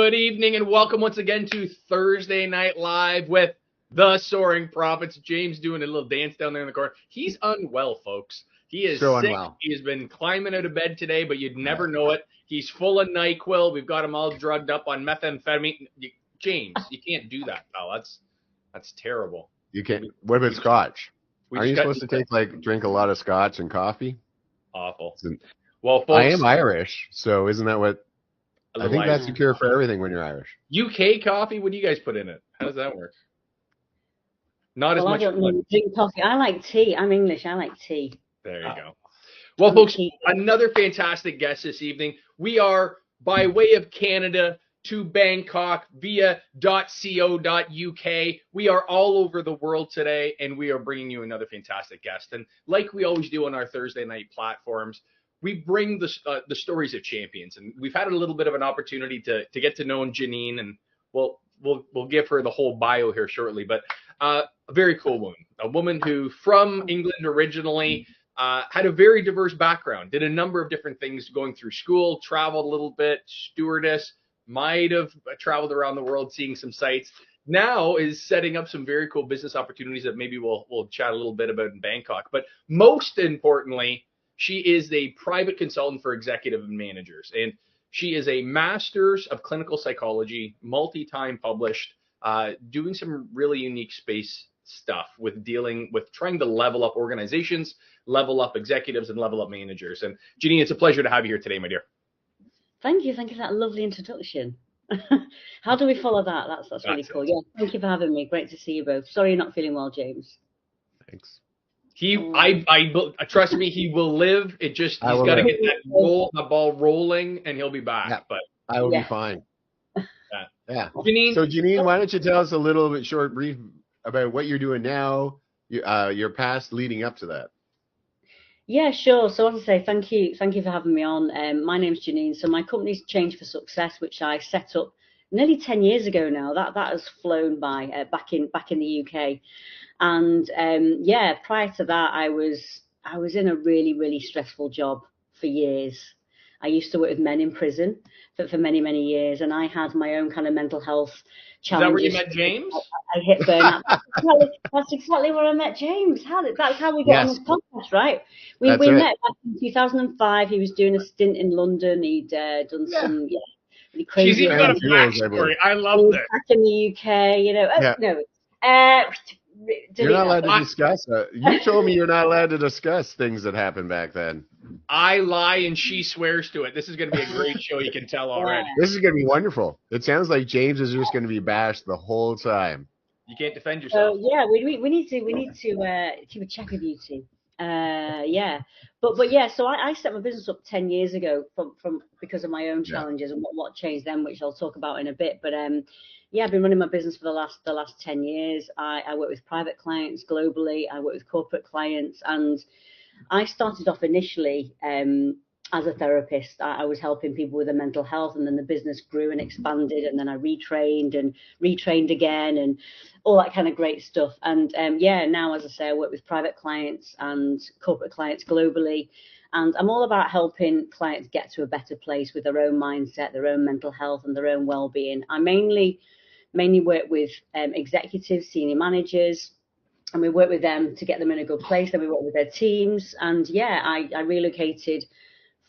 Good evening and welcome once again to Thursday Night Live with the Soaring Prophets. James doing a little dance down there in the corner. He's unwell, folks. He is so sick. Unwell. He has been climbing out of bed today, but you'd never know it. He's full of NyQuil. We've got him all drugged up on methamphetamine. James, you can't do that, pal. That's terrible. You can't. What about scotch? We Aren't you just supposed to drink a lot of scotch and coffee? Awful. Well, folks, I am Irish, so isn't that what? I think that's the cure for everything when you're Irish. UK coffee, what do you guys put in it? How does that work? Not as much. I don't really drink coffee. I like tea. I'm English. I like tea. There you go. Well, folks, another fantastic guest this evening. We are by way of Canada to Bangkok via .co.uk. We are all over the world today, and we are bringing you another fantastic guest. And like we always do on our Thursday night platforms, we bring the stories of champions. And we've had a little bit of an opportunity to get to know Janine, and we'll give her the whole bio here shortly. But a very cool woman, a woman who from England originally, had a very diverse background, did a number of different things going through school, traveled a little bit, stewardess, might have traveled around the world seeing some sights. Now is setting up some very cool business opportunities that maybe we'll chat a little bit about in Bangkok. But most importantly, she is a private consultant for executive and managers. And she is a master's of clinical psychology, multi-time published, doing some really unique space stuff with dealing with trying to level up organizations, level up executives, and level up managers. And Janine, it's a pleasure to have you here today, my dear. Thank you for that lovely introduction. How do we follow that? That's really cool. Yeah, thank you for having me. Great to see you both. Sorry you're not feeling well, James. Thanks. I trust me, he will live. He's got to get that ball rolling, and he'll be back. Yeah, but I will be fine. Yeah. Janine, so Janine, why don't you tell us a little bit brief about what you're doing now, your past leading up to that? Yeah, sure. So as I say, thank you for having me on. My name's Janine. So my company's Change for Success, which I set up nearly 10 years ago now. That has flown by back in the UK. And prior to that, I was in a really stressful job for years. I used to work with men in prison for many years, and I had my own kind of mental health challenges. Is that where you met James? I hit burnout. That's exactly where I met James. That's how we got on this podcast, right? We met back in 2005. He was doing a stint in London. He'd done some really crazy. She's even got a backstory. I love this. Back in the UK, you know. You're not allowed to discuss. You told me you're not allowed to discuss things that happened back then. I lie and she swears to it. This is going to be a great show. You can tell already. This is going to be wonderful. It sounds like James is just going to be bashed the whole time. You can't defend yourself. So we need to keep a check of you two. But yeah. So I set my business up 10 years ago from because of my own challenges and what changed them, which I'll talk about in a bit. But I've been running my business for the last 10 years. I work with private clients globally. I work with corporate clients, and I started off initially as a therapist. I was helping people with their mental health, and then the business grew and expanded, and then I retrained again, and all that kind of great stuff. And now, as I say, I work with private clients and corporate clients globally. And I'm all about helping clients get to a better place with their own mindset, their own mental health, and their own well-being. I mainly work with executives, senior managers, and we work with them to get them in a good place. Then we work with their teams. And I relocated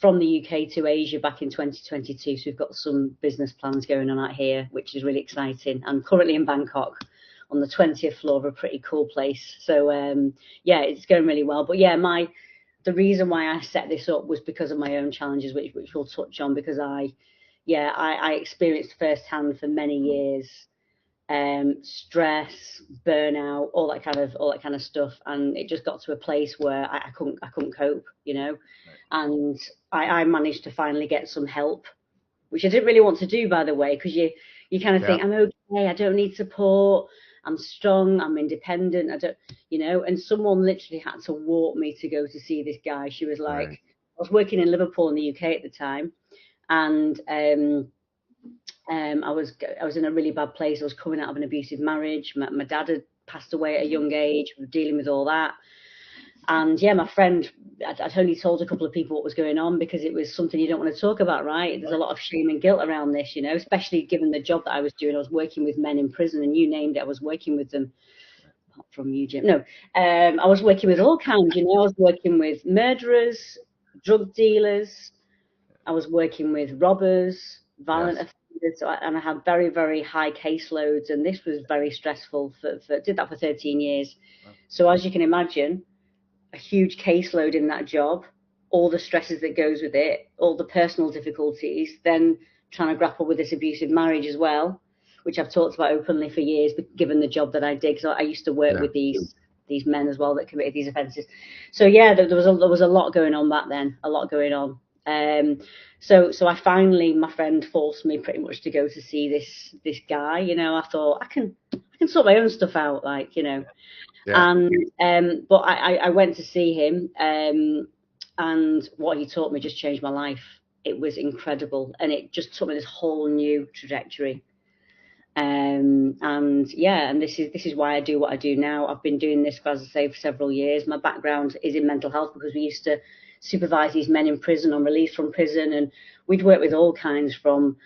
from the UK to Asia back in 2022. So we've got some business plans going on out here, which is really exciting. I'm currently in Bangkok on the 20th floor of a pretty cool place. So it's going really well. But the reason why I set this up was because of my own challenges, which we'll touch on, because I experienced firsthand for many years stress, burnout, all that kind of stuff, and it just got to a place where I couldn't cope, you know. And I managed to finally get some help, which I didn't really want to do, by the way, because you kind of think, I'm okay, I don't need support, I'm strong, I'm independent, I don't, you know. And someone literally had to walk me to go to see this guy. She was like, I was working in Liverpool in the UK at the time, and I was in a really bad place. I was coming out of an abusive marriage. My dad had passed away at a young age. We were dealing with all that. And yeah, my friend, I'd only told a couple of people what was going on because it was something you don't want to talk about, right? There's a lot of shame and guilt around this, you know, especially given the job that I was doing. I was working with men in prison, and you named it, I was working with them. Apart from you, Jim. No, I was working with all kinds, you know, I was working with murderers, drug dealers, I was working with robbers, violent offenders, and I had very, very high caseloads, and this was very stressful. Did that for 13 years. So as you can imagine, a huge caseload in that job, all the stresses that goes with it, all the personal difficulties, then trying to grapple with this abusive marriage as well, which I've talked about openly for years, given the job that I did, because I used to work with these men as well that committed these offences. So yeah, there was a lot going on back then, a lot going on. So I finally, my friend forced me pretty much to go to see this guy. You know, I thought I can sort my own stuff out, like, you know. Yeah. And but I went to see him, and what he taught me just changed my life. It was incredible, and it just took me this whole new trajectory. And yeah, and this is why I do what I do now. I've been doing this, as I say, for several years. My background is in mental health because we used to supervise these men in prison on release from prison, and we'd work with all kinds, from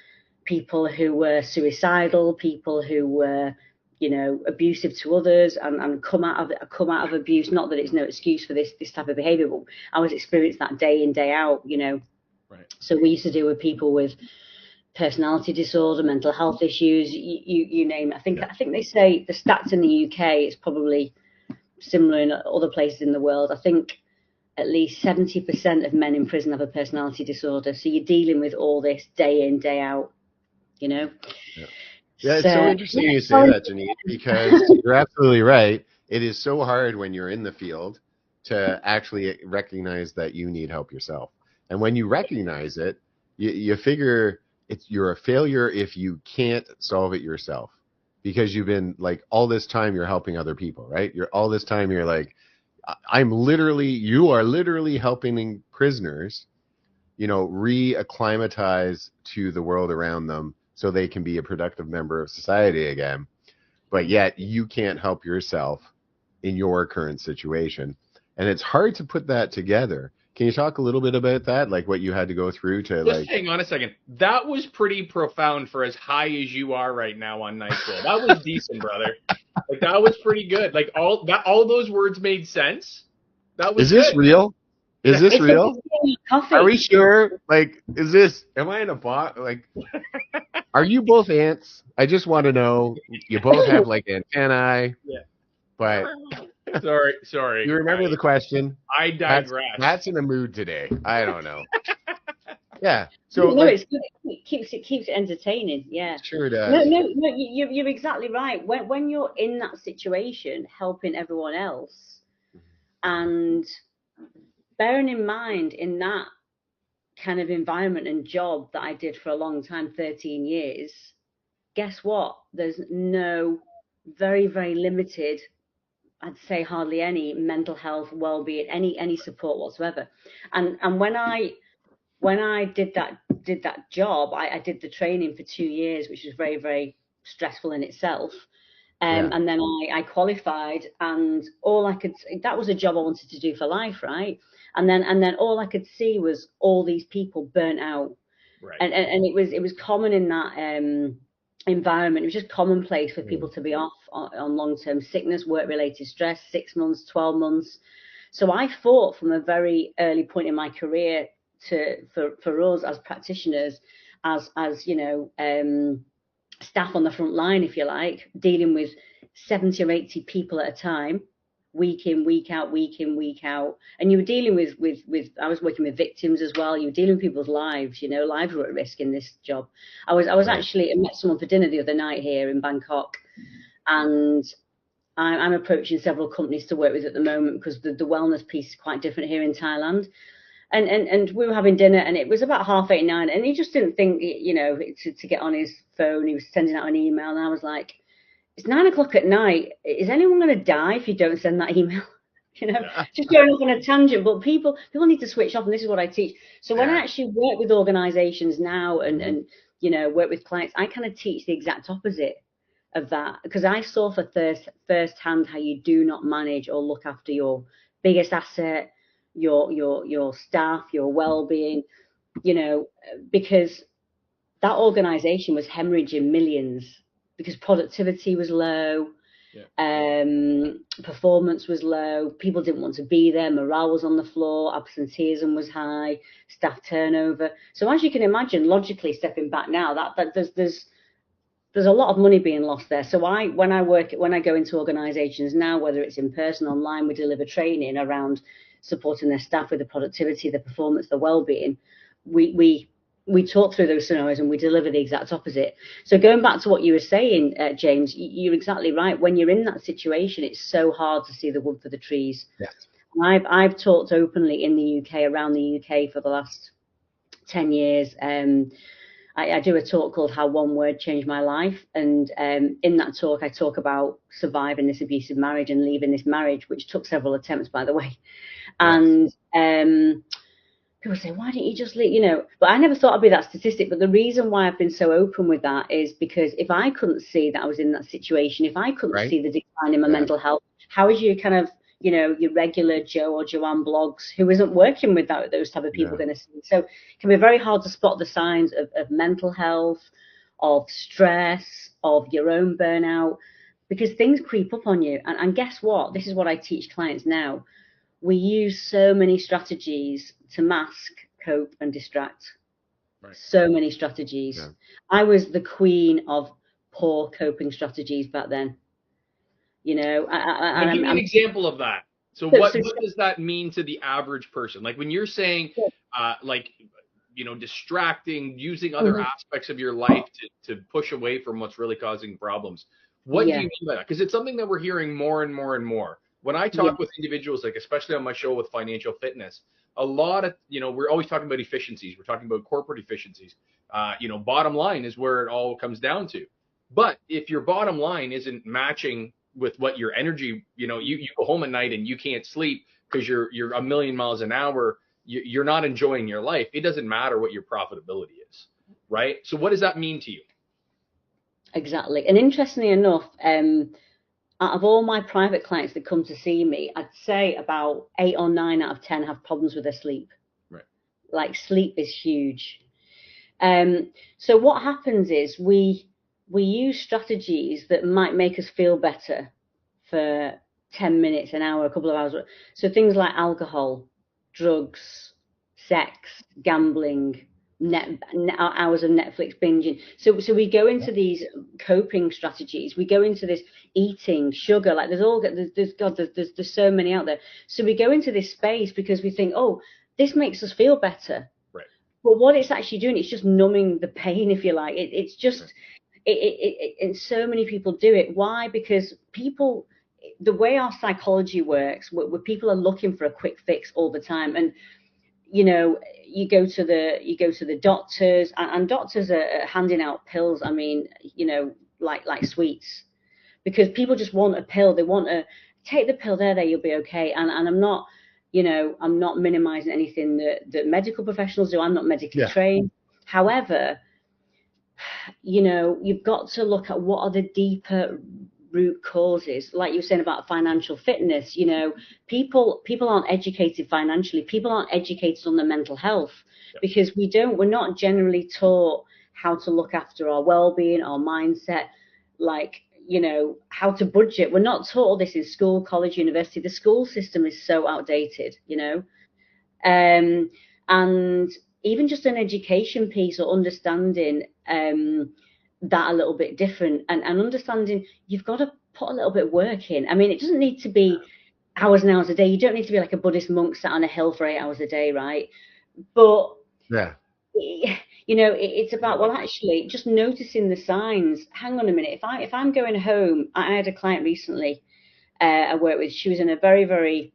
people who were suicidal, people who were, you know, abusive to others, and come out of abuse. Not that it's no excuse for this type of behaviour, but I was experiencing that day in, day out, you know. Right. So we used to deal with people with personality disorder, mental health issues, you name it. I think they say the stats in the UK is probably similar in other places in the world. I think at least 70% of men in prison have a personality disorder. So you're dealing with all this day in, day out, you know. Yeah, it's so interesting you say that, Janine, because you're absolutely right. It is so hard when you're in the field to actually recognize that you need help yourself. And when you recognize it, you figure you're a failure if you can't solve it yourself, because you've been like all this time you're helping other people, right? All this time you're like, you are literally helping prisoners, you know, reacclimatize to the world around them so they can be a productive member of society again. But yet you can't help yourself in your current situation. And it's hard to put that together. Can you talk a little bit about that? Like what you had to go through to Just hang on a second. That was pretty profound for as high as you are right now on Nitro. That was decent, brother. Like that was pretty good. Like all those words made sense. That was Is this good. real? Is this real? Are we sure? Like, am I in a box? Like, are you both ants? I just want to know. You both have like antennae. Yeah. But sorry. You remember the question? I digress. That's in the mood today. I don't know. Yeah. So no, it's good. It keeps it entertaining. Yeah. Sure does. No. You're exactly right. When you're in that situation, helping everyone else, and bearing in mind, in that kind of environment and job that I did for a long time, 13 years, guess what? There's very, very limited, I'd say hardly any mental health, well-being, any support whatsoever. And when I did that job, I did the training for 2 years, which was very, very stressful in itself. And then I qualified, and that was a job I wanted to do for life, right? And then all I could see was all these people burnt out. Right. And it was common in that environment. It was just commonplace for people to be off on long-term sickness, work-related stress, 6 months, 12 months. So I fought from a very early point in my career for us as practitioners, as you know, staff on the front line, if you like, dealing with 70 or 80 people at a time, week in, week out. And you were dealing with I was working with victims as well. You were dealing with people's lives, you know, lives were at risk in this job. I actually met someone for dinner the other night here in Bangkok, and I'm approaching several companies to work with at the moment because the wellness piece is quite different here in Thailand. And we were having dinner, and it was about 8:30, 9, and he just didn't think, you know, to get on his phone. He was sending out an email, and I was like, it's 9 o'clock at night. Is anyone going to die if you don't send that email? You know, just going off on a tangent. But people need to switch off, and this is what I teach. So when I actually work with organizations now and you know, work with clients, I kind of teach the exact opposite. of that, because I saw for first hand how you do not manage or look after your biggest asset, your staff, your well-being, you know, because that organization was hemorrhaging millions because productivity was low. Performance was low. People didn't want to be there. Morale was on the floor. Absenteeism was high. Staff turnover. So as you can imagine, logically stepping back now, that there's a lot of money being lost there. So when I go into organisations now, whether it's in person, online, we deliver training around supporting their staff with the productivity, the performance, the well-being. We talk through those scenarios and we deliver the exact opposite. So going back to what you were saying, James, you're exactly right. When you're in that situation, it's so hard to see the wood for the trees. Yes. I've talked openly in the UK, around the UK for the last 10 years. I do a talk called How One Word Changed My Life. And in that talk, I talk about surviving this abusive marriage and leaving this marriage, which took several attempts, by the way. Yes. And people say, why didn't you just leave? You know, but I never thought I'd be that statistic. But the reason why I've been so open with that is because if I couldn't see that I was in that situation, if I couldn't see the decline in my mental health, how is you kind of, you know, your regular Joe or Joanne blogs who isn't working with those type of people going to see? So it can be very hard to spot the signs of mental health, of stress, of your own burnout, because things creep up on you. And guess what? This is what I teach clients now. We use so many strategies to mask, cope, and distract. Right. So many strategies. Yeah. I was the queen of poor coping strategies back then. You know, give me an example of that. So what does that mean to the average person? Like when you're saying, like, you know, distracting, using other aspects of your life to push away from what's really causing problems. What do you mean by that? Because it's something that we're hearing more and more and more. When I talk with individuals, like especially on my show with financial fitness, a lot of, you know, we're always talking about efficiencies. We're talking about corporate efficiencies. You know, bottom line is where it all comes down to. But if your bottom line isn't matching with what your energy, you know, you go home at night and you can't sleep because you're a million miles an hour, you're not enjoying your life. It doesn't matter what your profitability is, right? So what does that mean to you? Exactly. And interestingly enough, out of all my private clients that come to see me, I'd say about 8 or 9 out of 10 have problems with their sleep. Right. Like sleep is huge. So what happens is we use strategies that might make us feel better for 10 minutes, an hour, a couple of hours. So things like alcohol, drugs, sex, gambling, hours of Netflix binging. So we go into these coping strategies. We go into this eating, sugar. Like there's so many out there. So we go into this space because we think, oh, this makes us feel better. Right. But what it's actually doing, it's just numbing the pain, if you like. It's just, and so many people do it. Why? Because people, the way our psychology works, where people are looking for a quick fix all the time. And you know, you go to the doctors, and doctors are handing out pills. I mean, you know, like sweets, because people just want a pill. They want to take the pill. There, you'll be okay. And I'm not, you know, I'm not minimizing anything that medical professionals do. I'm not medically trained. However, you know, you've got to look at what are the deeper root causes. Like you were saying about financial fitness, you know, people aren't educated financially. People aren't educated on their mental health because we're not generally taught how to look after our well-being, our mindset, like, you know, how to budget. We're not taught all this in school, college, university. The school system is so outdated, you know, and even just an education piece or understanding that a little bit different and understanding you've got to put a little bit of work in. I mean, it doesn't need to be hours and hours a day. You don't need to be like a Buddhist monk sat on a hill for 8 hours a day, right? But you know, it's about, well, actually just noticing the signs. Hang on a minute. If I'm going home, I had a client recently I worked with. She was in a very, very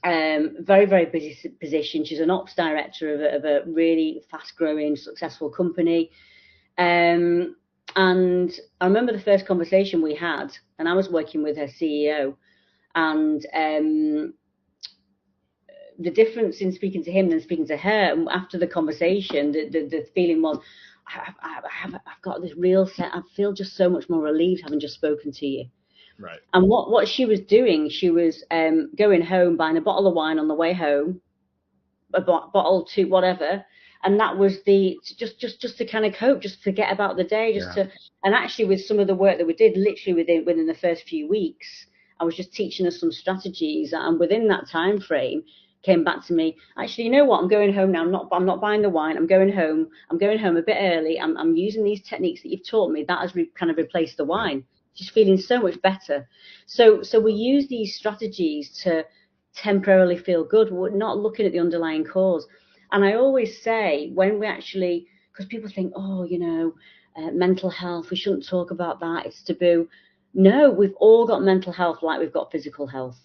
busy position. She's an ops director of a really fast growing, successful company. And I remember the first conversation we had, and I was working with her CEO, and the difference in speaking to him than speaking to her, after the conversation, the feeling was, I've got this real set. I feel just so much more relieved having just spoken to you. Right. And what she was doing, she was going home, buying a bottle of wine on the way home, a bottle to whatever, and that was just to kind of cope, just forget about the day, and actually with some of the work that we did, literally within the first few weeks, I was just teaching her some strategies, and within that time frame, came back to me. Actually, you know what? I'm going home now. I'm not buying the wine. I'm going home. I'm going home a bit early. I'm using these techniques that you've taught me. That has kind of replaced the wine. Just feeling so much better. So we use these strategies to temporarily feel good. We're not looking at the underlying cause. And I always say, when we actually, because people think, oh, mental health, we shouldn't talk about that, it's taboo. No, we've all got mental health like we've got physical health.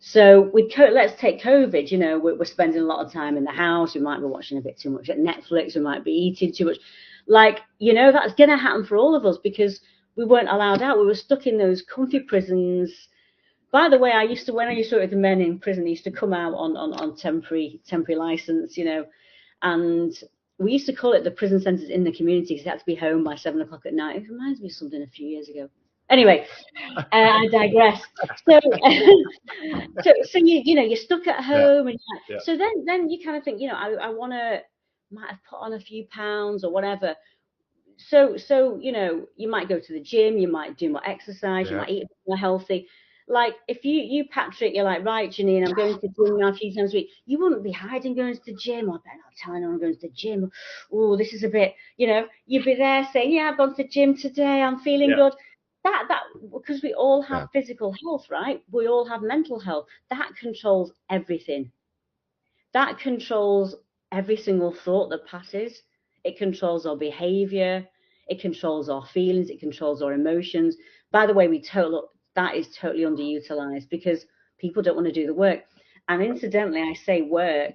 So let's take COVID, we're spending a lot of time in the house. We might be watching a bit too much at Netflix. We might be eating too much. That's going to happen for all of us because we weren't allowed out. We were stuck in those comfy prisons. By the way, when I used to work with the men in prison, they used to come out on temporary license, and we used to call it the prison centres in the community because they had to be home by 7 o'clock at night. It reminds me of something a few years ago. Anyway, I digress. So you're stuck at home, and so then you kind of think, I might have put on a few pounds or whatever. So you might go to the gym, you might do more exercise, you might eat more healthy. Like if you Patrick, you're like, right, Janine, I'm going to the gym now a few times a week. You wouldn't be hiding going to the gym. I better not tell anyone I'm going to the gym. Oh, this is a bit, you'd be there saying, yeah, I've gone to the gym today. I'm feeling good. That because we all have physical health, right? We all have mental health. That controls everything. That controls every single thought that passes. It controls our behavior. It controls our feelings. It controls our emotions. By the way, that is totally underutilized because people don't want to do the work. And incidentally, I say work.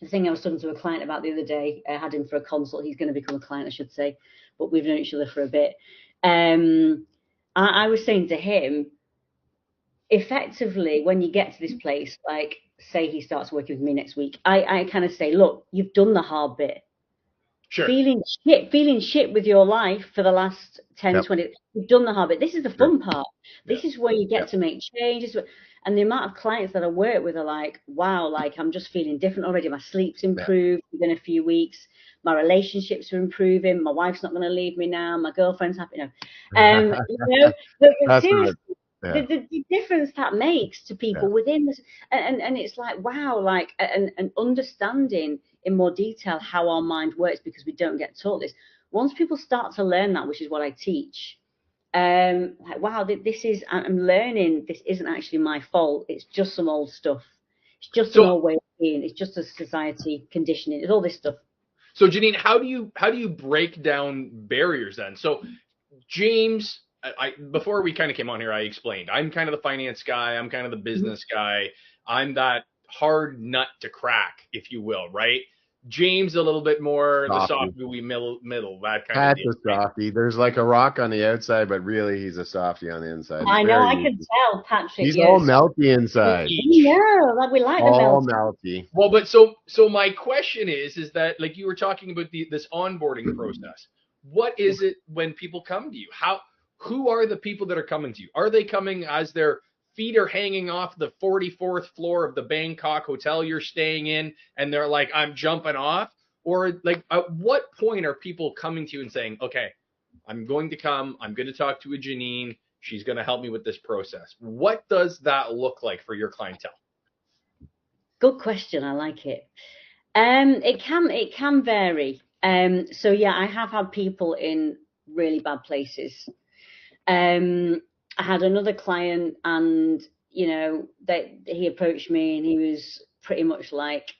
The thing I was talking to a client about the other day, I had him for a consult. He's going to become a client, I should say, but we've known each other for a bit. I was saying to him, effectively, when you get to this place, like say he starts working with me next week, I kind of say, look, you've done the hard bit. Sure. Feeling shit with your life for the last 10, 20, you've done the hard bit. This is the fun part. This is where you get to make changes. And the amount of clients that I work with are like, wow, like I'm just feeling different already. My sleep's improved within a few weeks. My relationships are improving. My wife's not going to leave me now. My girlfriend's happy now. But seriously, the difference that makes to people within this, and it's like, wow, like an understanding in more detail how our mind works, because we don't get taught this. Once people start to learn that, which is what I teach, like, wow, I'm learning this isn't actually my fault. It's just some old stuff. It's just an old way of being. It's just a society conditioning. It's all this stuff. So Janine, how do you break down barriers then? So James, before we kind of came on here, I explained I'm kind of the finance guy. I'm kind of the business guy. I'm that hard nut to crack, if you will, right? James a little bit more the soft gooey middle, that kind of deal. That's a softie. There's like a rock on the outside, but really he's a softie on the inside. I know, I can tell, Patrick. He's all melty inside. Yeah, like we like all the melty. Well, but so my question is that, like you were talking about this onboarding process. What is it when people come to you? Who are the people that are coming to you? Are they coming as their feet are hanging off the 44th floor of the Bangkok hotel you're staying in, and they're like, I'm jumping off? Or like, at what point are people coming to you and saying, okay, I'm going to talk to a Janine. She's going to help me with this process. What does that look like for your clientele? Good question. I like it. It can vary. So yeah, I have had people in really bad places. I had another client, and he approached me, and he was pretty much like,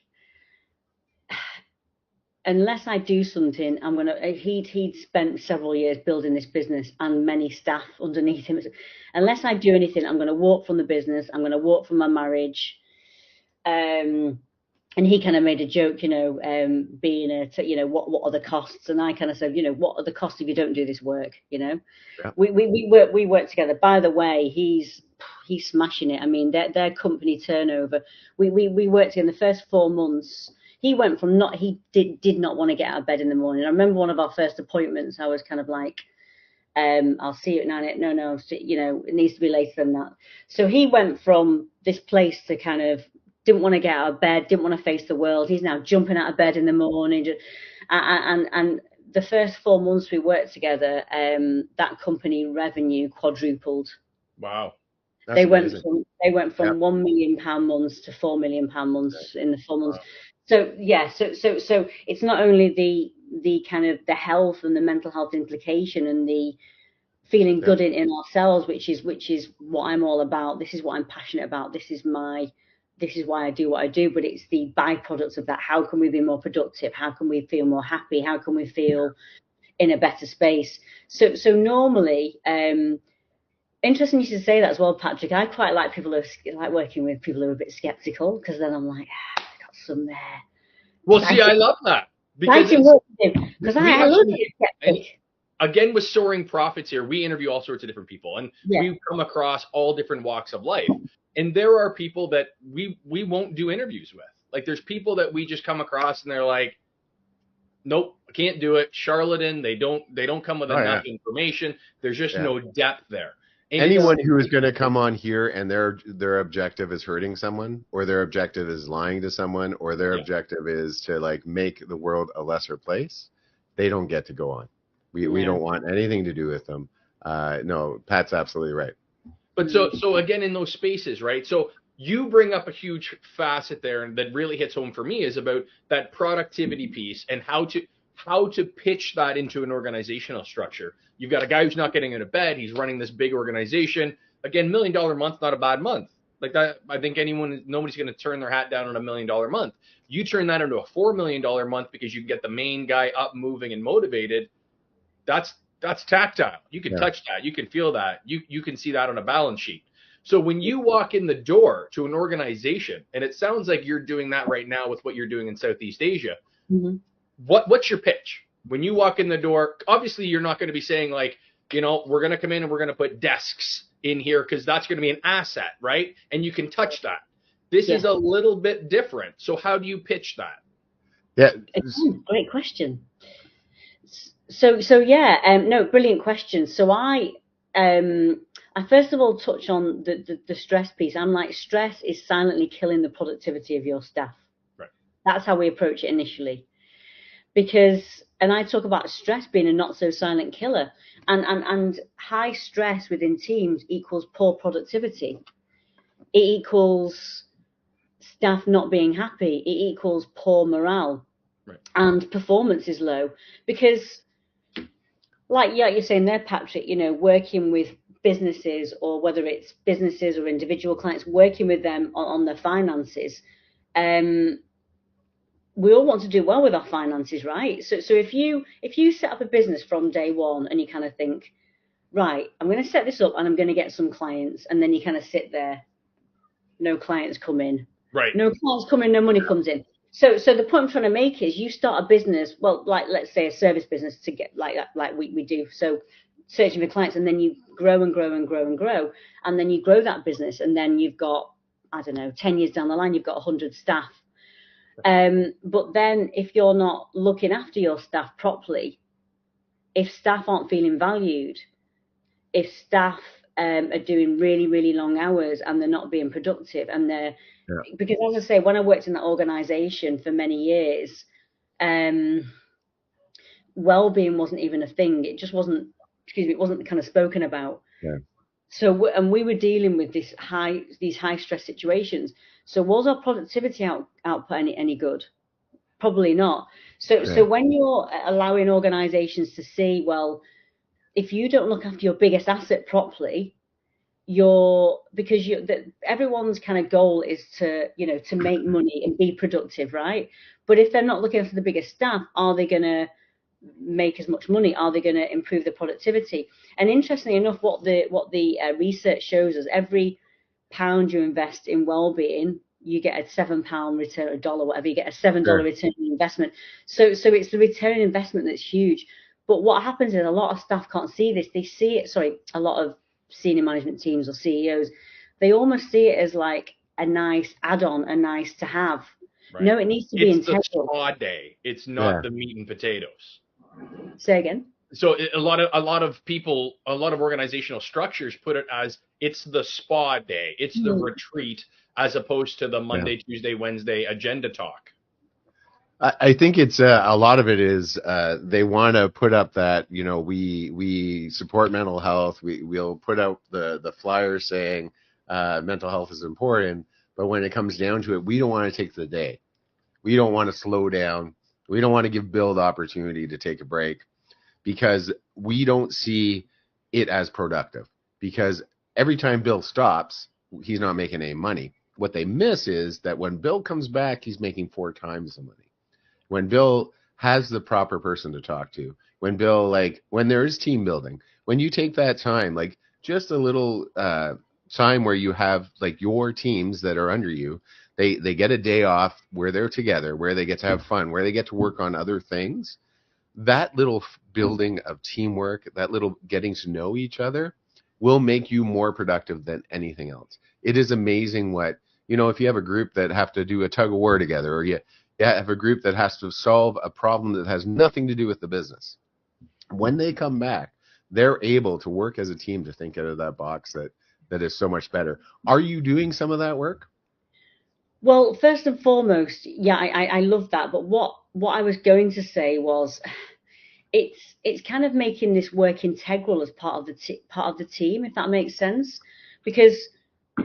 unless I do something, I'm gonna. He'd spent several years building this business and many staff underneath him. Unless I do anything, I'm gonna walk from the business. I'm gonna walk from my marriage. And he kind of made a joke, being what are the costs? And I kind of said, what are the costs if you don't do this work? Yeah. We work together. By the way, he's smashing it. I mean, their company turnover. We worked in the first 4 months. he went from he did not want to get out of bed in the morning. I remember one of our first appointments, I was kind of like, I'll see you at 9. No, it needs to be later than that. So he went from this place to kind of didn't want to get out of bed, didn't want to face the world. He's now jumping out of bed in the morning. And the first 4 months we worked together, that company revenue quadrupled. Wow. They went from £1 million months to £4 million months in the 4 months. Wow. So yeah, so it's not only the kind of the health and the mental health implication and the feeling good in ourselves, which is what I'm all about. This is what I'm passionate about. This is why I do what I do. But it's the byproducts of that. How can we be more productive? How can we feel more happy? How can we feel in a better space? So normally, interesting you should say that as well, Patrick. I quite like people who like working with people who are a bit skeptical, because then I'm like, I got some there. Well, see, I love that, because I love being skeptic. Again, with Soaring Prophets here, we interview all sorts of different people, and we come across all different walks of life. And there are people that we won't do interviews with. Like, there's people that we just come across and they're like, nope, I can't do it. Charlatan. They don't come with enough information. There's just no depth there. And anyone who is going to come on here and their objective is hurting someone, or their objective is lying to someone, or their objective is to like make the world a lesser place, they don't get to go on. We don't want anything to do with them. No, Pat's absolutely right. But so again, in those spaces, right? So you bring up a huge facet there, and that really hits home for me, is about that productivity piece and how to pitch that into an organizational structure. You've got a guy who's not getting out of bed. He's running this big organization. Again, $1 million month, not a bad month. Like that, I think nobody's going to turn their hat down on $1 million month. You turn that into a $4 million month because you get the main guy up, moving, and motivated. That's tactile. You can touch that. You can feel that. You can see that on a balance sheet. So when you walk in the door to an organization, and it sounds like you're doing that right now with what you're doing in Southeast Asia, what's your pitch? When you walk in the door, obviously you're not going to be saying like, we're going to come in and we're going to put desks in here because that's going to be an asset, right? And you can touch that. This is a little bit different. So how do you pitch that? Yeah, great question. No, brilliant question. So I first of all touch on the stress piece. I'm like, stress is silently killing the productivity of your staff. Right. That's how we approach it initially. And I talk about stress being a not so silent killer, and high stress within teams equals poor productivity. It equals staff not being happy. It equals poor morale. Right. And performance is low, because like you're saying there, Patrick, working with businesses, or whether it's businesses or individual clients, working with them on their finances, we all want to do well with our finances, right? So if you set up a business from day one and you kind of think, right, I'm going to set this up and I'm going to get some clients, and then you kind of sit there, no clients come in, right? No clients come in, no money comes in. So the point I'm trying to make is, you start a business, well, like let's say a service business, to get like we do. So searching for clients, and then you grow and grow and grow and grow, and then you grow that business, and then you've got, I don't know, 10 years down the line, you've got 100 staff. But then if you're not looking after your staff properly, if staff aren't feeling valued, if staff are doing really, really long hours and they're not being productive, and they're because, as I say, when I worked in that organization for many years, well-being wasn't even a thing. It just wasn't, it wasn't kind of spoken about. Yeah. So, and we were dealing with these high stress situations. So was our productivity output any good? Probably not. So when you're allowing organizations to see, well, if you don't look after your biggest asset properly, everyone's kind of goal is to make money and be productive, right? But if they're not looking after the biggest staff, are they going to make as much money? Are they going to improve the productivity? And interestingly enough, what the research shows us, every pound you invest in well-being, you get a £7 return, $1, whatever, you get a $7 return on investment. So it's the return on investment that's huge. But what happens is, a lot of staff can't see this. They see it, a lot of senior management teams or CEOs, they almost see it as like a nice add-on, a nice to have. Right. No, it needs to be It's the integral. spa day. It's not the meat and potatoes. Say again. So a lot of people, a lot of organizational structures put it as it's the spa day, it's the retreat, as opposed to the Monday, Tuesday, Wednesday agenda talk. I think it's a lot of it is they want to put up that, you know, we support mental health. We'll put out the flyers saying mental health is important, but when it comes down to it, we don't want to take the day. We don't want to slow down. We don't want to give Bill the opportunity to take a break because we don't see it as productive. Because every time Bill stops, he's not making any money. What they miss is that when Bill comes back, he's making 4 times the money. When Bill has the proper person to talk to, when Bill, like, when there is team building, when you take that time, like just a little time where you have like your teams that are under you, they get a day off where they're together, where they get to have fun, where they get to work on other things. That little building of teamwork, that little getting to know each other will make you more productive than anything else. It is amazing what, you know, if you have a group that have to do a tug of war together, or you have a group that has to solve a problem that has nothing to do with the business. When they come back, they're able to work as a team to think out of that box that is so much better. Are you doing some of that work? Well, first and foremost, yeah, I love that. But what I was going to say was, it's kind of making this work integral as part of the team, if that makes sense. Because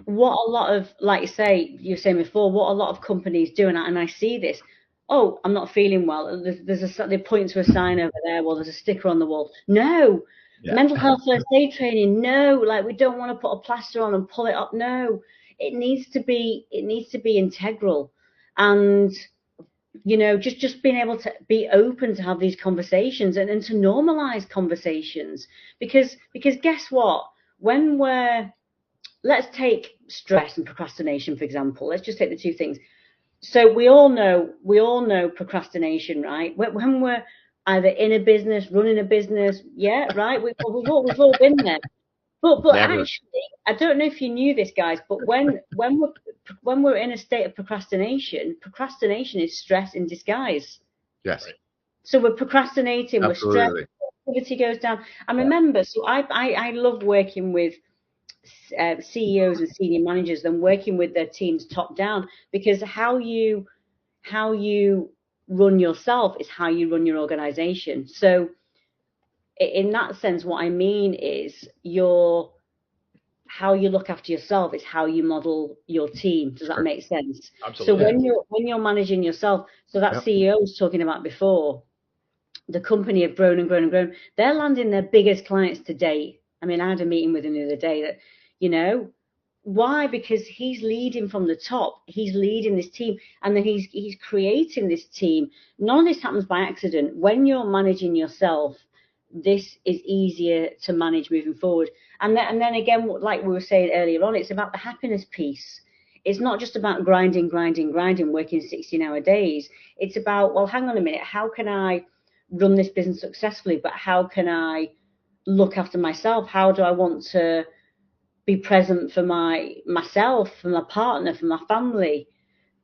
what a lot of, like you were saying before, what a lot of companies do, and I see this. Oh, I'm not feeling well. They point to a sign over there. Well, there's a sticker on the wall. No, mental health first aid training. No, like we don't want to put a plaster on and pull it up. No, it needs to be integral, and you know, just being able to be open to have these conversations and to normalize conversations, because guess what? When let's take stress and procrastination, for example. Let's just take the two things. So we all know procrastination, right? When we're either in a business, running a business, yeah, right? We've all been there. But actually, I don't know if you knew this, guys, but when we're in a state of procrastination is stress in disguise. Yes. So we're procrastinating, Absolutely. we're stressed, activity goes down. And remember, so I love working with CEOs and senior managers and working with their teams top down, because how you run yourself is how you run your organization. So in that sense, what I mean is how you look after yourself is how you model your team. Does that make sense? Absolutely. So when you're managing yourself, so that CEO was talking about before, the company have grown and grown and grown. They're landing their biggest clients to date. I mean, I had a meeting with him the other day that, you know, why? Because he's leading from the top. He's leading this team, and then he's creating this team. None of this happens by accident. When you're managing yourself, this is easier to manage moving forward. And then again, like we were saying earlier on, it's about the happiness piece. It's not just about grinding, working 16-hour days. It's about, well, hang on a minute, how can I run this business successfully, but how can I look after myself? How do I want to be present for myself, for my partner, for my family?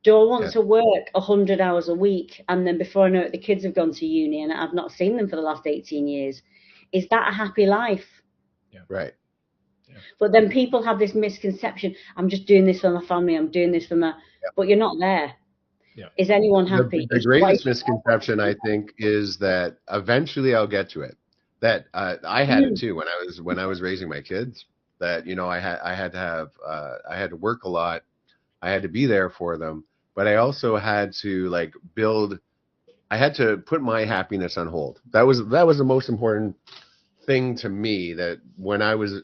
Do I want to work 100 hours a week, and then before I know it, the kids have gone to uni and I've not seen them for the last 18 years? Is that a happy life? Yeah. Right. Yeah. But then people have this misconception, I'm just doing this for my family, I'm doing this for my, but you're not there. Yeah. Is anyone happy? The greatest misconception, I think, is that eventually I'll get to it. That I had it too when I was raising my kids. That, you know, I had to work a lot. I had to be there for them, but I also had to I had to put my happiness on hold. That was the most important thing to me, that when I was,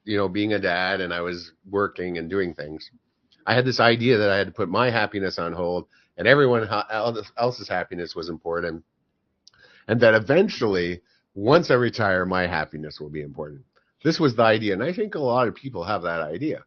you know, being a dad and I was working and doing things, I had this idea that I had to put my happiness on hold, and everyone else's happiness was important. And that eventually, once I retire, my happiness will be important. This was the idea. And I think a lot of people have that idea.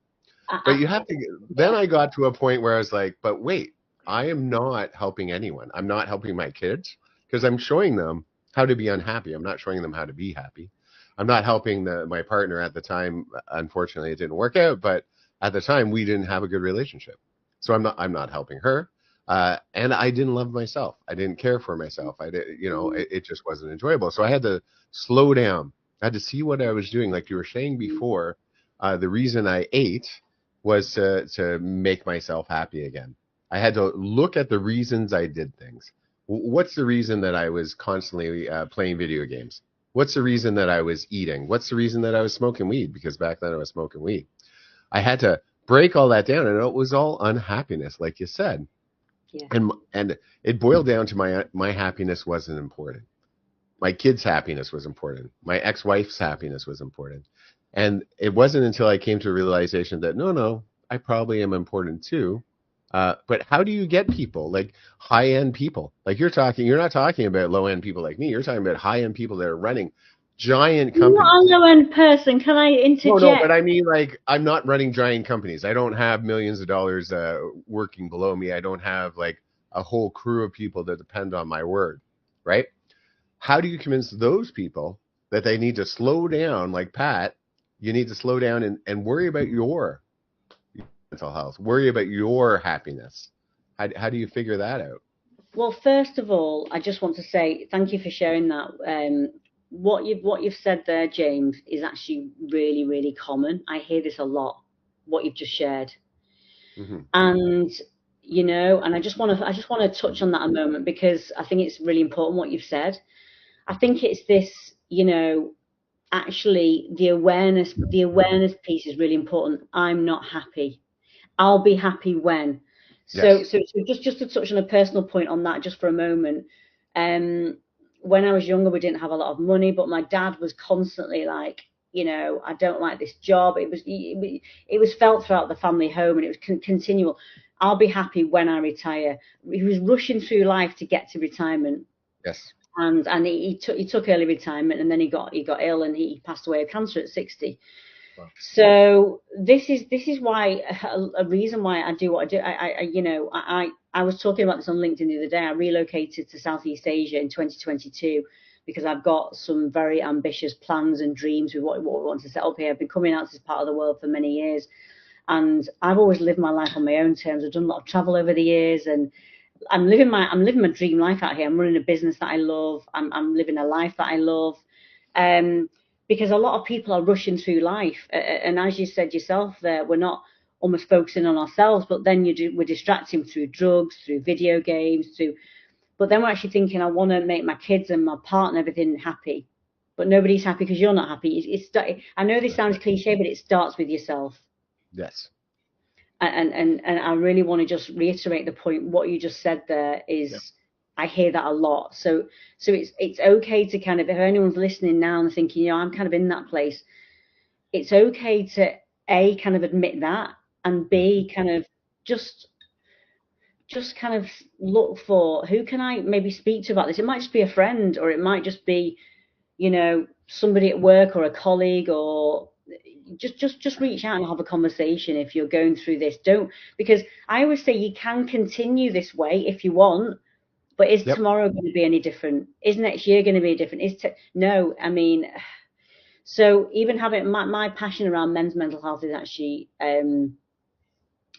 But you have to, then I got to a point where I was like, but wait, I am not helping anyone. I'm not helping my kids, because I'm showing them how to be unhappy. I'm not showing them how to be happy. I'm not helping my partner at the time. Unfortunately, it didn't work out, but at the time we didn't have a good relationship. So I'm not helping her. And I didn't love myself. I didn't care for myself. I did, it just wasn't enjoyable. So I had to slow down. I had to see what I was doing. Like you were saying before, the reason I ate was to make myself happy again. I had to look at the reasons I did things. What's the reason that I was constantly playing video games? What's the reason that I was eating? What's the reason that I was smoking weed? Because back then I was smoking weed. I had to break all that down, and it was all unhappiness, like you said. Yeah. And it boiled down to my happiness wasn't important. My kids' happiness was important. My ex-wife's happiness was important. And it wasn't until I came to a realization that no, I probably am important too. But how do you get people, like high-end people? Like you're not talking about low-end people like me. You're talking about high-end people that are running giant companies. I'm not a low-end person. Can I interject? No, but I mean, like, I'm not running giant companies. I don't have millions of dollars working below me. I don't have like a whole crew of people that depend on my word, right? How do you convince those people that they need to slow down, like Pat? You need to slow down and worry about your mental health, worry about your happiness. How do you figure that out? Well, first of all, I just want to say thank you for sharing that. What you've said there, James, is actually really, really common. I hear this a lot. What you've just shared, and and I just want to touch on that a moment because I think it's really important what you've said. I think it's this, actually the awareness piece is really important. I'm not happy. I'll be happy when. So just to touch on a personal point on that just for a moment. When I was younger, we didn't have a lot of money, but my dad was constantly like, I don't like this job. It was felt throughout the family home, and it was continual. I'll be happy when I retire. He was rushing through life to get to retirement. Yes. And he took early retirement, and then he got ill, and he passed away of cancer at 60. Wow. So this is why a reason why I do what I do. I was talking about this on LinkedIn the other day. I relocated to Southeast Asia in 2022 because I've got some very ambitious plans and dreams with what we want to set up here. I've been coming out to this part of the world for many years, and I've always lived my life on my own terms. I've done a lot of travel over the years, and I'm living my dream life out here. I'm running a business that I love. I'm living a life that I love. Because a lot of people are rushing through life, and as you said yourself there, we're not almost focusing on ourselves, but then we're distracting through drugs, through video games, but then we're actually thinking, I want to make my kids and my partner, everything happy, but nobody's happy because you're not happy. I know this sounds cliche, but it starts with yourself. Yes. And I really want to just reiterate the point. What you just said there is. Yep. I hear that a lot. So it's okay to kind of, if anyone's listening now and thinking, I'm kind of in that place, it's okay to A, kind of admit that, and B, kind of just kind of look for who can I maybe speak to about this. It might just be a friend, or it might just be, somebody at work or a colleague, or just reach out and have a conversation if you're going through this. Because I always say you can continue this way if you want. But is tomorrow going to be any different? Is next year going to be different? No, I mean, so even having my passion around men's mental health is actually,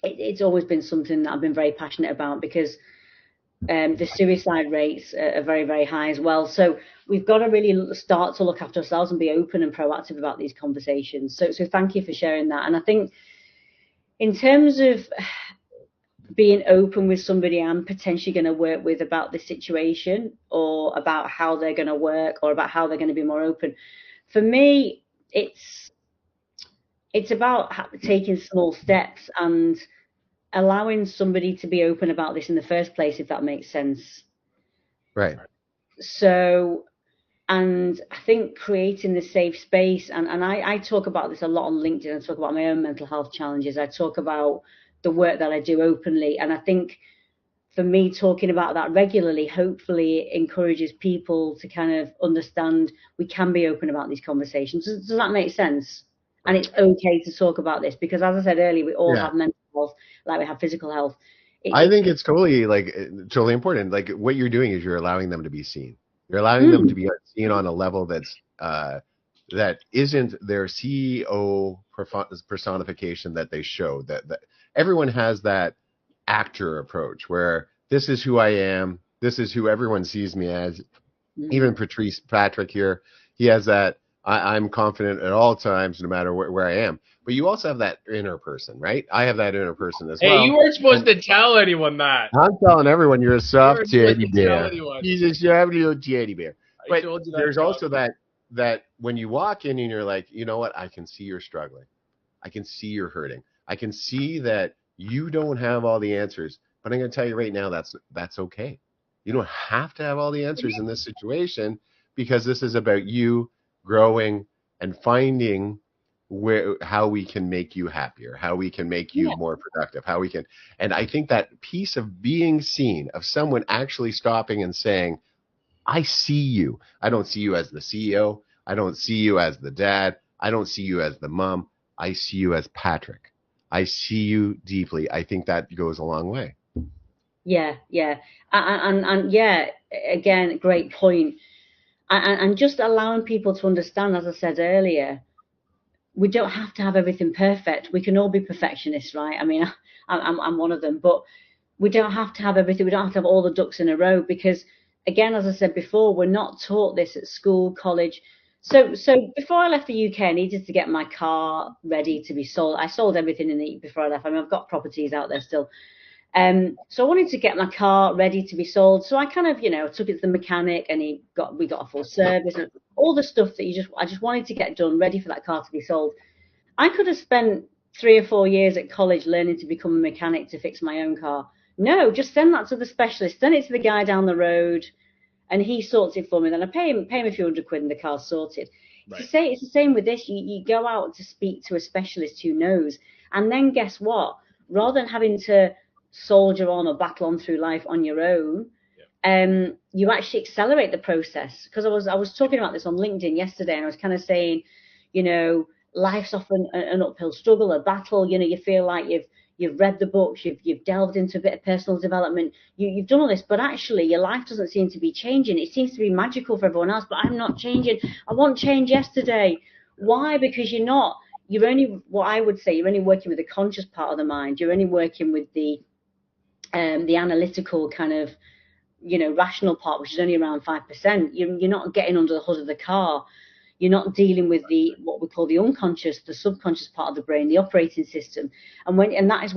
it's always been something that I've been very passionate about because the suicide rates are very, very high as well. So we've got to really start to look after ourselves and be open and proactive about these conversations. So thank you for sharing that. And I think in terms of being open with somebody I'm potentially going to work with about the situation, or about how they're going to work, or about how they're going to be more open. For me, it's about taking small steps and allowing somebody to be open about this in the first place, if that makes sense. Right. So, and I think creating the safe space, and I talk about this a lot on LinkedIn. I talk about my own mental health challenges. I talk about the work that I do openly. And I think for me, talking about that regularly, hopefully it encourages people to kind of understand we can be open about these conversations. Does that make sense? And it's okay to talk about this because, as I said earlier, we all have mental health like we have physical health. I think it's totally important. Like what you're doing is you're allowing them to be seen. You're allowing them to be seen on a level that's that isn't their CEO personification that they show. That everyone has that actor approach where this is who I am. This is who everyone sees me as. Even Patrick here, he has that I'm confident at all times, no matter where I am. But you also have that inner person, right? I have that inner person as well. Hey, you weren't supposed to tell anyone that. I'm telling everyone you're a soft teddy bear. Anyone. He's a soft little teddy bear. But there's job. also that when you walk in and you're like, you know what? I can see you're struggling. I can see you're hurting. I can see that you don't have all the answers. But I'm going to tell you right now, that's okay. You don't have to have all the answers in this situation, because this is about you growing and finding how we can make you happier, how we can make you more productive, and I think that piece of being seen, of someone actually stopping and saying, I see you. I don't see you as the CEO. I don't see you as the dad. I don't see you as the mom. I see you as Patrick. I see you deeply. I think that goes a long way. Yeah. And yeah, again, great point. And just allowing people to understand, as I said earlier, we don't have to have everything perfect. We can all be perfectionists, right? I mean, I'm one of them, but we don't have to have everything. We don't have to have all the ducks in a row, because, again, as I said before, we're not taught this at school, college. So before I left the UK, I needed to get my car ready to be sold. I sold everything before I left. I mean, I've got properties out there still. So I wanted to get my car ready to be sold. So I kind of, took it to the mechanic, and we got a full service and all the stuff that I just wanted to get done, ready for that car to be sold. I could have spent 3 or 4 years at college learning to become a mechanic to fix my own car. No, just send that to the specialist, send it to the guy down the road, and he sorts it for me. Then I pay him a few £100 and the car's sorted. Right. It's the same with this. You go out to speak to a specialist who knows, and then guess what? Rather than having to soldier on or battle on through life on your own, you actually accelerate the process. Because I was talking about this on LinkedIn yesterday, and I was kind of saying, life's often an uphill struggle, a battle. You feel like you've read the books, you've delved into a bit of personal development, you've done all this, but actually your life doesn't seem to be changing. It seems to be magical for everyone else, but I'm not changing. I want change yesterday. Why? Because you're only working with the conscious part of the mind. You're only working with the analytical kind of, rational part, which is only around 5%. You're not getting under the hood of the car. You're not dealing with what we call the unconscious, the subconscious part of the brain, the operating system. And that's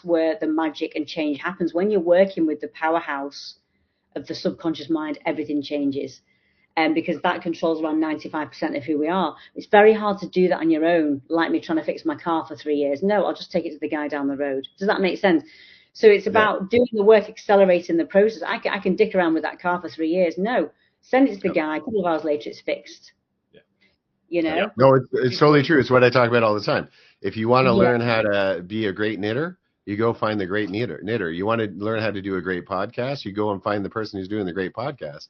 where the magic and change happens. When you're working with the powerhouse of the subconscious mind, everything changes. Because that controls around 95% of who we are. It's very hard to do that on your own, like me trying to fix my car for 3 years. No, I'll just take it to the guy down the road. Does that make sense? So it's about doing the work, accelerating the process. I can dick around with that car for 3 years. No, send it to the guy. A couple of hours later, it's fixed. No, it's totally true. It's what I talk about all the time. If you want to learn how to be a great knitter, you go find the great knitter. You want to learn how to do a great podcast, you go and find the person who's doing the great podcast.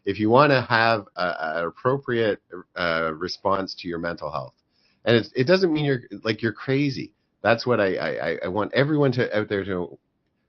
If you want to have an appropriate response to your mental health, and it doesn't mean you're crazy. That's what I want everyone out there to.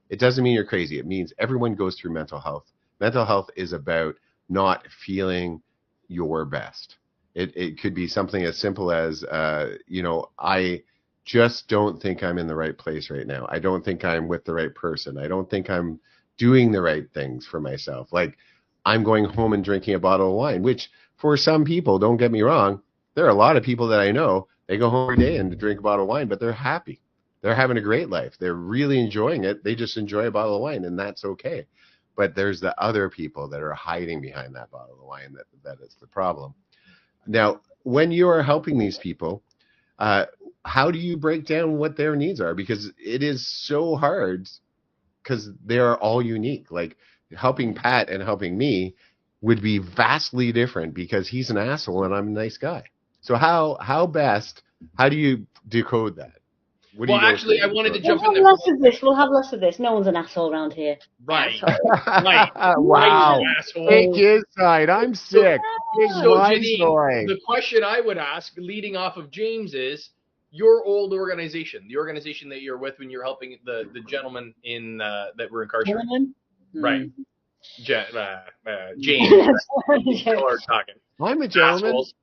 It doesn't mean you're crazy. It means everyone goes through mental health. Mental health is about not feeling your best. It could be something as simple as, I just don't think I'm in the right place right now. I don't think I'm with the right person. I don't think I'm doing the right things for myself. Like, I'm going home and drinking a bottle of wine, which for some people, don't get me wrong, there are a lot of people that I know, they go home every day and drink a bottle of wine, but they're happy. They're having a great life. They're really enjoying it. They just enjoy a bottle of wine, and that's okay. But there's the other people that are hiding behind that bottle of wine that is the problem. Now, when you are helping these people, how do you break down what their needs are? Because it is so hard, because they are all unique. Like, helping Pat and helping me would be vastly different, because he's an asshole and I'm a nice guy. So how do you decode that? Well, actually, I wanted to jump in there. We'll have less of this. No one's an asshole around here. Right. Right. Wow. Take his side. I'm sick. So, Janine, the question I would ask, leading off of James, is your old organization, the organization that you're with when you're helping the gentleman that were incarcerated. Right. James. Talking. I'm a gentleman. Assholes.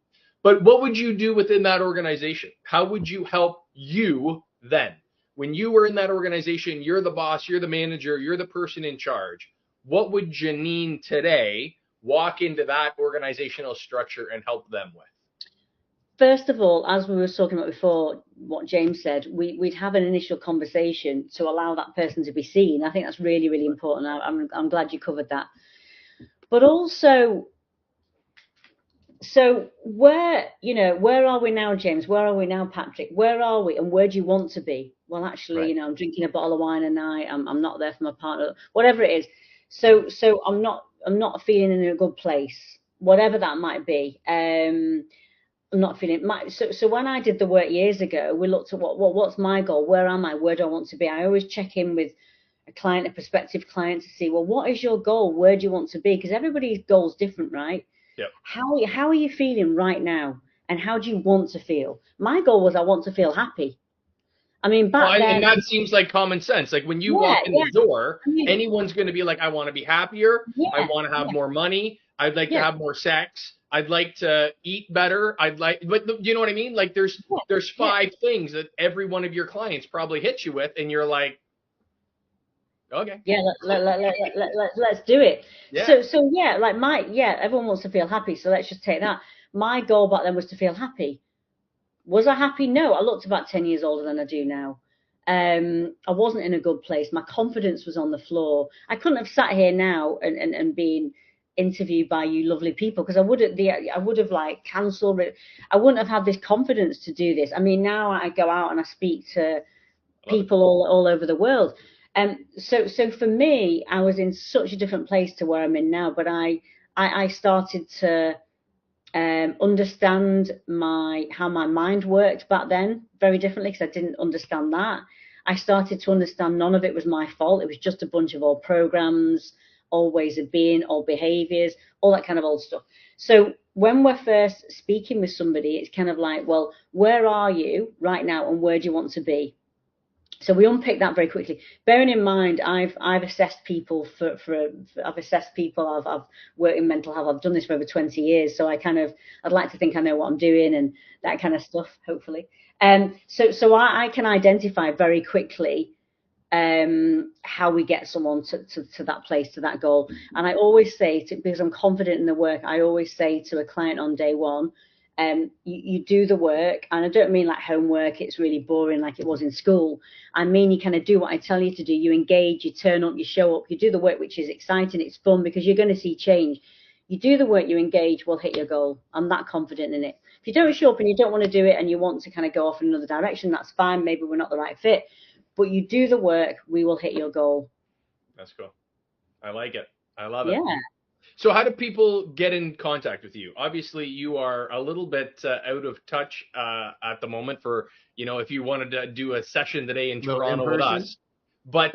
But what would you do within that organization? How would you help you then? when you were in that organization, you're the boss, you're the manager, you're the person in charge. What would Janine today walk into that organizational structure and help them with? First of all, as we were talking about before, what James said, we'd have an initial conversation to allow that person to be seen. I think that's really, really important. I'm glad you covered that. But also, so where are we now, James? Where are we now, Patrick? Where are we, and where do you want to be? Well, actually, Right. I'm drinking a bottle of wine a night. I'm not there for my partner, whatever it is. So I'm not feeling in a good place, whatever that might be. I'm not feeling so when I did the work years ago, we looked at what's my goal, where am I, where do I want to be. I always check in with a prospective client to see, well, what is your goal, where do you want to be, because everybody's goal is different, right? Yep. How are you feeling right now, and how do you want to feel? My goal was I want to feel happy. I mean, back then, and that seems like common sense. Like when you walk in the door, anyone's going to be like, I want to be happier. I want to have more money. I'd like to have more sex. I'd like to eat better. But you know what I mean? Like there's 5 things that every one of your clients probably hits you with, and you're like, okay. Yeah, let's do it. Yeah. So yeah, like everyone wants to feel happy. So let's just take that. My goal back then was to feel happy. Was I happy? No, I looked about 10 years older than I do now. I wasn't in a good place. My confidence was on the floor. I couldn't have sat here now and been interviewed by you lovely people, because I would have like cancelled it. I wouldn't have had this confidence to do this. I mean, now I go out and I speak to people all over the world. So for me, I was in such a different place to where I'm in now. But I started to understand how my mind worked back then very differently, because I didn't understand that. I started to understand none of it was my fault. It was just a bunch of old programs, old ways of being, old behaviors, all that kind of old stuff. So when we're first speaking with somebody, it's kind of like, well, where are you right now, and where do you want to be? So we unpick that very quickly. Bearing in mind, I've assessed people I've assessed people. I've worked in mental health. I've done this for over 20 years. So I'd like to think I know what I'm doing and that kind of stuff, hopefully. So I can identify very quickly how we get someone to that place, to that goal. And I always say, because I'm confident in the work, I always say to a client on day one, you do the work, and I don't mean like homework, it's really boring like it was in school. I mean, you kind of do what I tell you to do. You engage, you turn up, you show up, you do the work, which is exciting, it's fun, because you're going to see change. You do the work, you engage, we'll hit your goal. I'm that confident in it. If you don't show up and you don't want to do it and you want to kind of go off in another direction, that's fine. Maybe we're not the right fit, but you do the work, we will hit your goal. That's cool. I like it. I love it. Yeah. So how do people get in contact with you? Obviously, you are a little bit out of touch at the moment for, if you wanted to do a session today in Toronto with us. But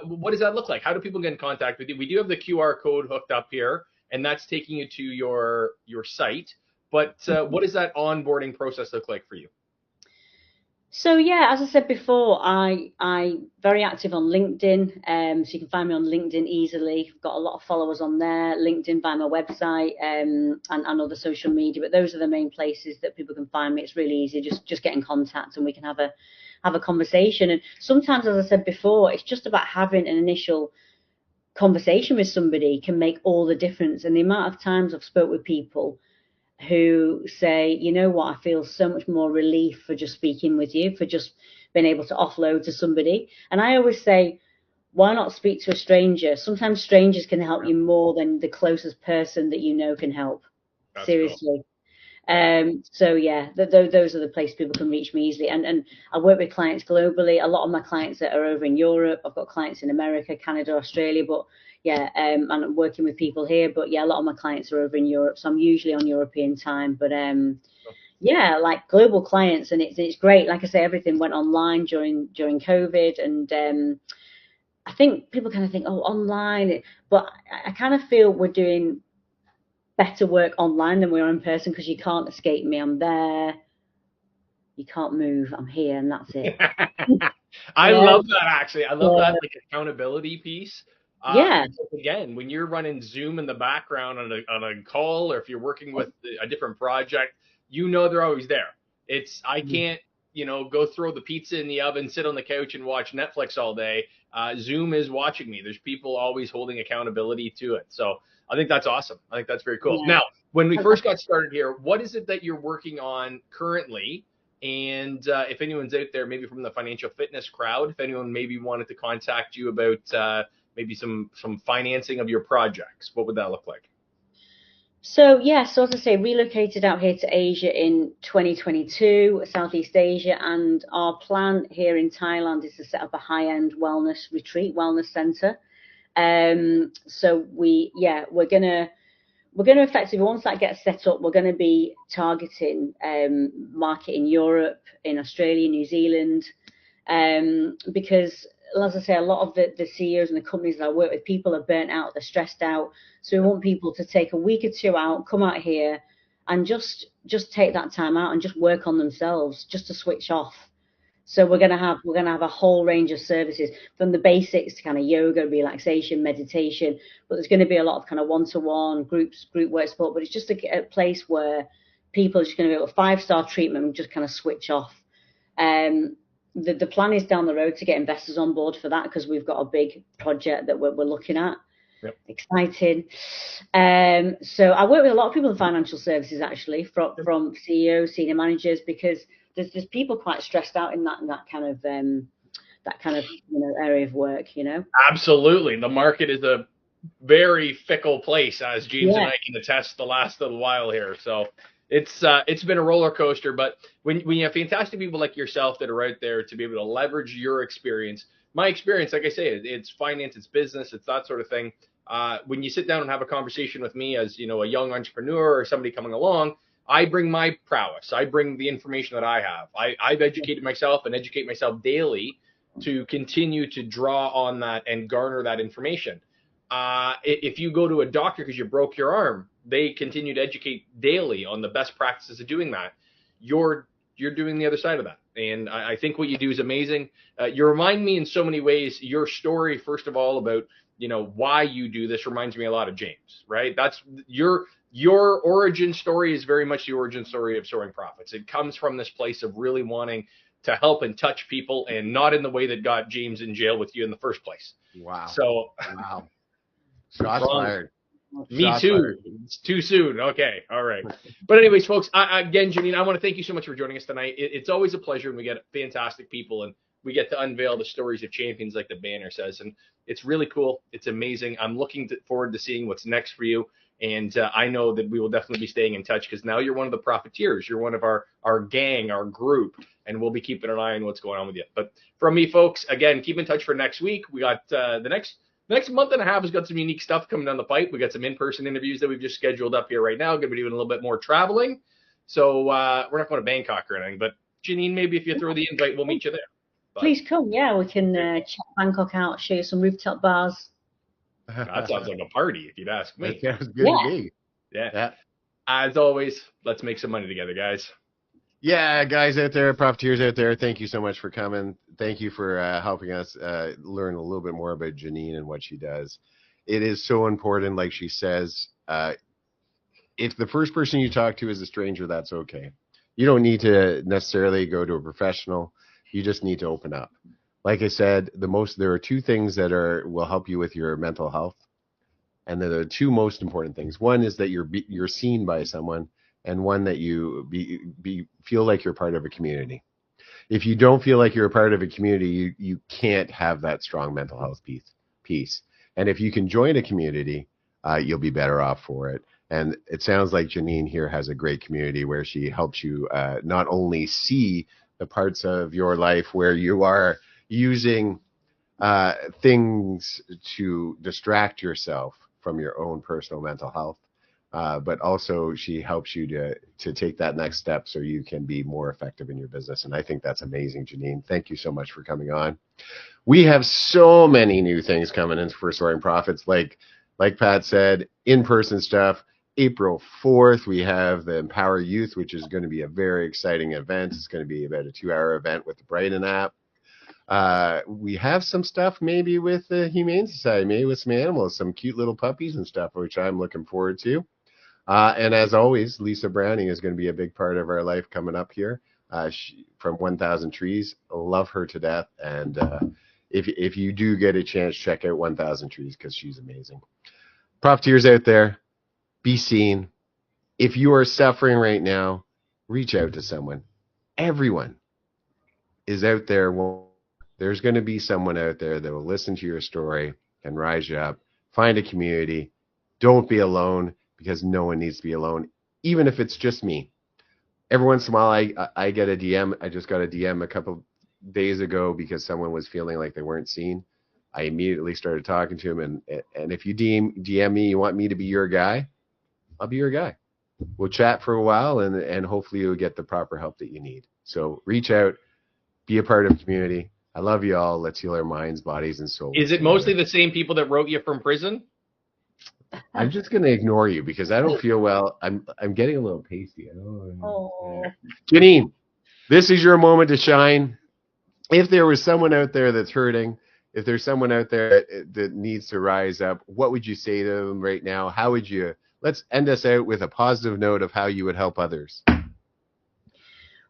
what does that look like? How do people get in contact with you? We do have the QR code hooked up here, and that's taking you to your site. But what does that onboarding process look like for you? So yeah, as I said before, I very active on LinkedIn. So you can find me on LinkedIn easily. I've got a lot of followers on there. LinkedIn via my website and other social media. But those are the main places that people can find me. It's really easy. Just get in contact and we can have a conversation. And sometimes, as I said before, it's just about having an initial conversation with somebody can make all the difference. And the amount of times I've spoke with people who say, you know what, I feel so much more relief for just speaking with you, for just being able to offload to somebody. And I always say, why not speak to a stranger? Sometimes strangers can help you more than the closest person that you know can help. That's seriously. Cool. So yeah, those are the places people can reach me easily. And I work with clients globally. A lot of my clients that are over in Europe. I've got clients in America, Canada, Australia, but yeah, and I'm working with people here, but yeah, a lot of my clients are over in Europe, so I'm usually on European time. But yeah, like global clients, and it's great. Like I say, everything went online during COVID, and I think people kind of think, oh, online, but I kind of feel we're doing better work online than we are in person, because you can't escape me. I'm there. You can't move. I'm here, and that's it. I love that, actually. I love that accountability piece. Yeah. Again, when you're running Zoom in the background on a call, or if you're working with a different project, they're always there. I can't go throw the pizza in the oven, sit on the couch and watch Netflix all day. Zoom is watching me. There's people always holding accountability to it. So I think that's awesome. I think that's very cool. Yeah. Now, when we first got started here, what is it that you're working on currently? And if anyone's out there, maybe from the financial fitness crowd, if anyone maybe wanted to contact you about maybe some financing of your projects, what would that look like? So yeah, so as I say, relocated out here to Asia in 2022, Southeast Asia, and our plan here in Thailand is to set up a high-end wellness retreat, wellness center. So we're gonna effectively, once that gets set up, we're gonna be targeting market in Europe, in Australia, New Zealand, because as I say, a lot of the CEOs and the companies that I work with, people are burnt out, they're stressed out. So we want people to take a week or two out, come out here, and just take that time out and just work on themselves, just to switch off. So we're gonna have a whole range of services, from the basics to kind of yoga, relaxation, meditation. But there's going to be a lot of kind of one-to-one group work support. But it's just a place where people are just going to be able to 5-star treatment and just kind of switch off. The plan is down the road to get investors on board for that, because we've got a big project that we're looking at. Yep. Exciting. So I work with a lot of people in financial services, actually, from CEOs, senior managers, because there's people quite stressed out in that kind of area of work. Absolutely, the market is a very fickle place, as James and I can attest the last little while here. So it's been a roller coaster, but when you have fantastic people like yourself that are out there to be able to leverage your experience, my experience, like I say, it's finance, it's business, it's that sort of thing. When you sit down and have a conversation with me as, a young entrepreneur or somebody coming along, I bring my prowess. I bring the information that I have. I've educated myself and educate myself daily to continue to draw on that and garner that information. If you go to a doctor because you broke your arm, they continue to educate daily on the best practices of doing that. You're doing the other side of that. And I think what you do is amazing. You remind me in so many ways. Your story, first of all, about why you do this reminds me a lot of James, right? That's your origin story is very much the origin story of Soaring Prophets. It comes from this place of really wanting to help and touch people, and not in the way that got James in jail with you in the first place. Wow. So wow. Shots fired. Me Shots too. fired. It's too soon. Okay. All right. But anyways, folks, again, Janine, I want to thank you so much for joining us tonight. It's always a pleasure when we get fantastic people and we get to unveil the stories of champions, like the banner says. And it's really cool. It's amazing. I'm looking forward to seeing what's next for you. And I know that we will definitely be staying in touch, because now you're one of the profiteers. You're one of our gang, our group, and we'll be keeping an eye on what's going on with you. But from me, folks, again, keep in touch for next week. We got the next month and a half has got some unique stuff coming down the pipe. We got some in-person interviews that we've just scheduled up here right now. Going to be doing a little bit more traveling. So we're not going to Bangkok or anything. But Janine, maybe if you throw the invite, we'll meet you there. But please come. Yeah, we can check Bangkok out, show you some rooftop bars. That sounds like a party, if you'd ask me. That sounds good to me. Yeah. As always, let's make some money together, guys. Yeah, guys out there, profiteers out there, thank you so much for coming. Thank you for helping us learn a little bit more about Janine and what she does. It is so important, like she says. If the first person you talk to is a stranger, that's okay. You don't need to necessarily go to a professional. You just need to open up. Like I said, there are two things that will help you with your mental health, and they're the two most important things. One is that you're seen by someone, and one that you feel like you're part of a community. If you don't feel like you're a part of a community, you can't have that strong mental health piece. And if you can join a community, you'll be better off for it. And it sounds like Janine here has a great community where she helps you not only see the parts of your life where you are using things to distract yourself from your own personal mental health, but also she helps you to take that next step so you can be more effective in your business. And I think that's amazing, Janine. Thank you so much for coming on. We have so many new things coming in for Soaring Prophets. Like Pat said, in-person stuff. April 4th, we have the Empower Youth, which is going to be a very exciting event. It's going to be about a 2-hour event with the Brighton app. We have some stuff maybe with the Humane Society, maybe with some animals, some cute little puppies and stuff, which I'm looking forward to. And as always, Lisa Browning is going to be a big part of our life coming up here. from 1,000 Trees. I love her to death. And if you do get a chance, check out 1,000 Trees because she's amazing. Profiteers out there, be seen. If you are suffering right now, reach out to someone. Everyone is out there. There's going to be someone out there that will listen to your story and rise you up. Find a community. Don't be alone, because no one needs to be alone, even if it's just me. Every once in a while, I get a DM. I just got a DM a couple days ago because someone was feeling like they weren't seen. I immediately started talking to him, and if you DM me, you want me to be your guy, I'll be your guy. We'll chat for a while, and hopefully you'll get the proper help that you need. So reach out, be a part of the community. I love you all. Let's heal our minds, bodies, and souls. Is it mostly the same people that wrote you from prison? I'm just going to ignore you because I don't feel well. I'm getting a little pasty. Oh. Janine, this is your moment to shine. If there was someone out there that's hurting, if there's someone out there that needs to rise up, what would you say to them right now? How would you? Let's end us out with a positive note of how you would help others.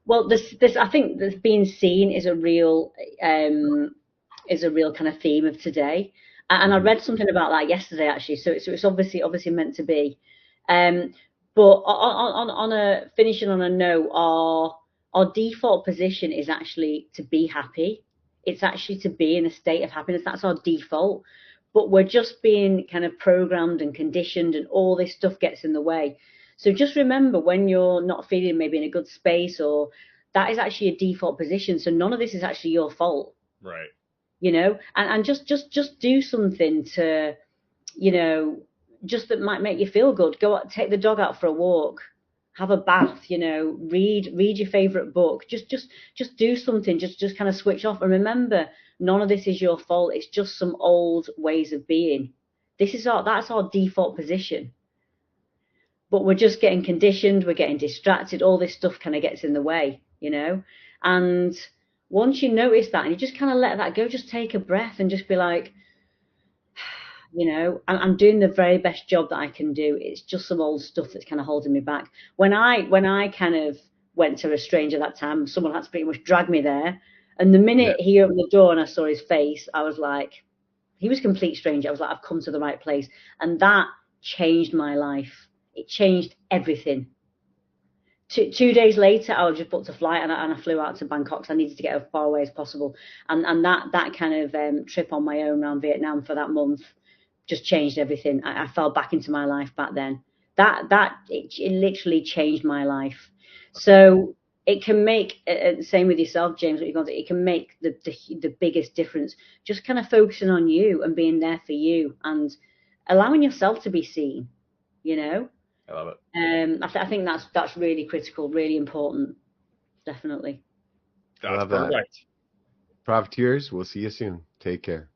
Well, this I think this being seen is a real kind of theme of today. And I read something about that yesterday, actually. So it's obviously meant to be. But on a finishing on a note, our default position is actually to be happy. It's actually to be in a state of happiness. That's our default. But we're just being kind of programmed and conditioned, and all this stuff gets in the way. So just remember, when you're not feeling maybe in a good space, or that is actually a default position. So none of this is actually your fault. Right. You know, and just do something to, you know, just that might make you feel good. Go out, take the dog out for a walk, have a bath, you know, read your favorite book. Just do something. Just kind of switch off. And remember, none of this is your fault. It's just some old ways of being. That's our default position. But we're just getting conditioned. We're getting distracted. All this stuff kind of gets in the way, you know, and once you notice that and you just kind of let that go, just take a breath and just be like, you know, I'm doing the very best job that I can do. It's just some old stuff that's kind of holding me back. When I kind of went to a stranger that time, someone had to pretty much drag me there. And the minute he opened the door and I saw his face, I was like, he was a complete stranger. I was like, I've come to the right place. And that changed my life. It changed everything. 2 days later, I was just booked a flight and I flew out to Bangkok. So I needed to get as far away as possible. And that kind of trip on my own around Vietnam for that month just changed everything. I fell back into my life back then. It literally changed my life. So it can make, same with yourself, James, it can make the biggest difference. Just kind of focusing on you and being there for you and allowing yourself to be seen, you know? I love it. I think that's really critical, really important. Definitely. That's perfect. Profiteers, we'll see you soon. Take care.